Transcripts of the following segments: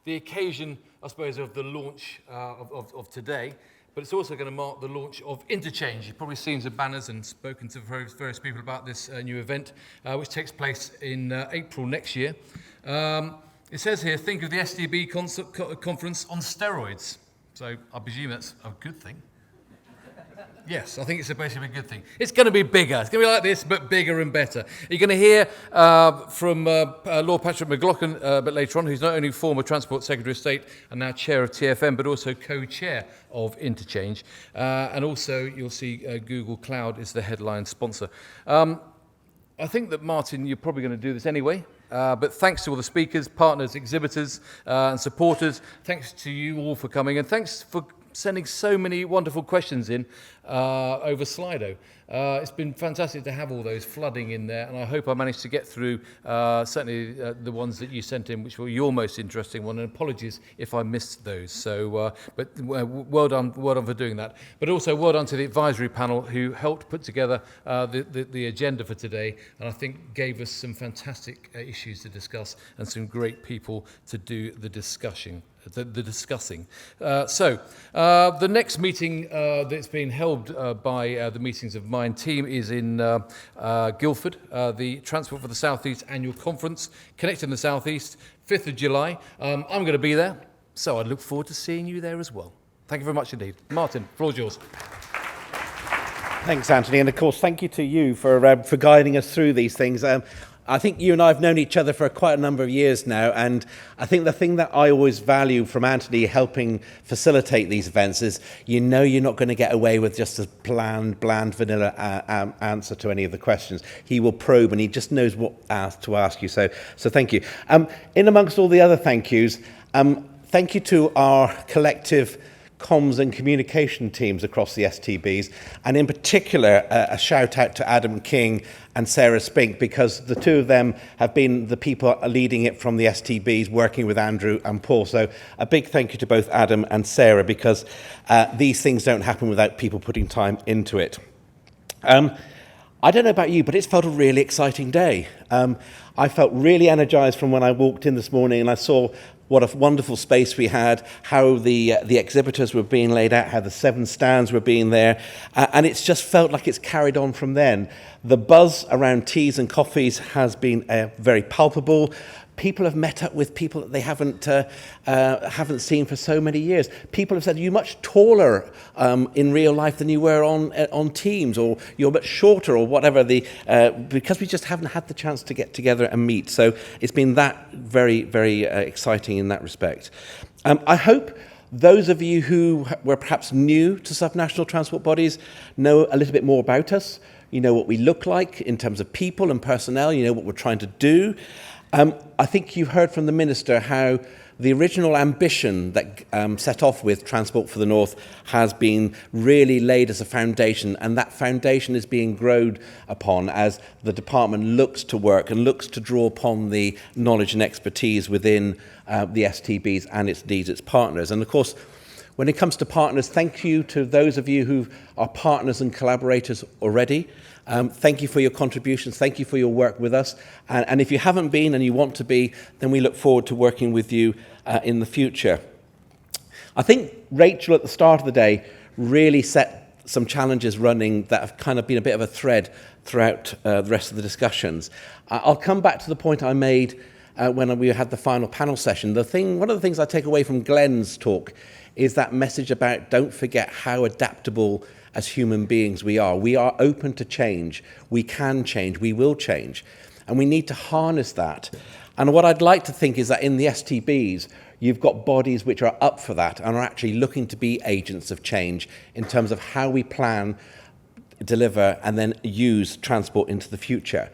the occasion, I suppose, of the launch of today, but it's also going to mark the launch of Interchange. You've probably seen some banners and spoken to various people about this new event, which takes place in April next year. It says here, think of the STB conference on steroids. So I presume that's a good thing. Yes, I think it's basically a good thing. It's going to be bigger. It's going to be like this, but bigger and better. You're going to hear from Lord Patrick McLaughlin a bit later on, who's not only former Transport Secretary of State and now chair of TfM, but also co-chair of Interchange. And also, you'll see Google Cloud is the headline sponsor. I think that, Martin, you're probably going to do this anyway. But thanks to all the speakers, partners, exhibitors, and supporters. Thanks to you all for coming, and thanks for sending so many wonderful questions in over Slido. It's been fantastic to have all those flooding in there, and I hope I managed to get through certainly the ones that you sent in, which were your most interesting one, and apologies if I missed those. So, but well done for doing that. But also well done to the advisory panel who helped put together the agenda for today, and I think gave us some fantastic issues to discuss and some great people to do the discussing. The discussing. The next meeting that's been held by the Meetings of Mind team is in Guildford, the Transport for the South East annual conference, Connecting the South East, 5th of July. I'm going to be there, so I look forward to seeing you there as well. Thank you very much indeed. Martin, floor's yours. Thanks, Anthony, and of course, thank you to you for guiding us through these things. I think you and I have known each other for quite a number of years now, and I think the thing that I always value from Anthony helping facilitate these events is you're not going to get away with just a bland vanilla answer to any of the questions. He will probe, and he just knows what to ask you, so thank you. In amongst all the other thank yous, thank you to our collective comms and communication teams across the STBs, and in particular a shout out to Adam King and Sarah Spink, because the two of them have been the people leading it from the STBs, working with Andrew and Paul. So a big thank you to both Adam and Sarah, because these things don't happen without people putting time into it. I don't know about you, but it's felt a really exciting day. I felt really energized from when I walked in this morning and I saw what a wonderful space we had, how the exhibitors were being laid out, how the 7 stands were being there, and it's just felt like it's carried on from then. The buzz around teas and coffees has been very palpable. People have met up with people that they haven't seen for so many years. People have said, you're much taller in real life than you were on Teams, or you're much shorter, or whatever, because we just haven't had the chance to get together and meet. So it's been that very, very exciting in that respect. I hope those of you who were perhaps new to subnational transport bodies know a little bit more about us. You know what we look like in terms of people and personnel. You know what we're trying to do. I think you heard from the Minister how the original ambition that set off with Transport for the North has been really laid as a foundation, and that foundation is being grown upon as the department looks to work and looks to draw upon the knowledge and expertise within the STBs and its partners. And of course, when it comes to partners, thank you to those of you who are partners and collaborators already. Thank you for your contributions. Thank you for your work with us. And if you haven't been and you want to be, then we look forward to working with you in the future. I think Rachel at the start of the day really set some challenges running that have kind of been a bit of a thread throughout the rest of the discussions. I'll come back to the point I made when we had the final panel session. One of the things I take away from Glenn's talk is that message about don't forget how adaptable as human beings we are. We are open to change. We can change. We will change. And we need to harness that. And what I'd like to think is that in the STBs, you've got bodies which are up for that and are actually looking to be agents of change in terms of how we plan, deliver, and then use transport into the future.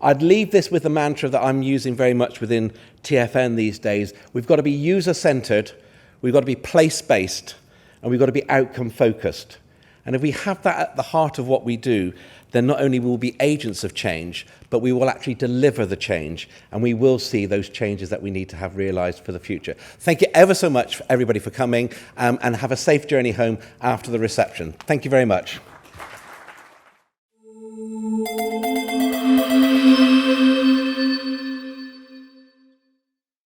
I'd leave this with a mantra that I'm using very much within TfN these days. We've got to be user-centred, we've got to be place-based, and we've got to be outcome-focused. And if we have that at the heart of what we do, then not only will we be agents of change, but we will actually deliver the change, and we will see those changes that we need to have realised for the future. Thank you ever so much, everybody, for coming, and have a safe journey home after the reception. Thank you very much.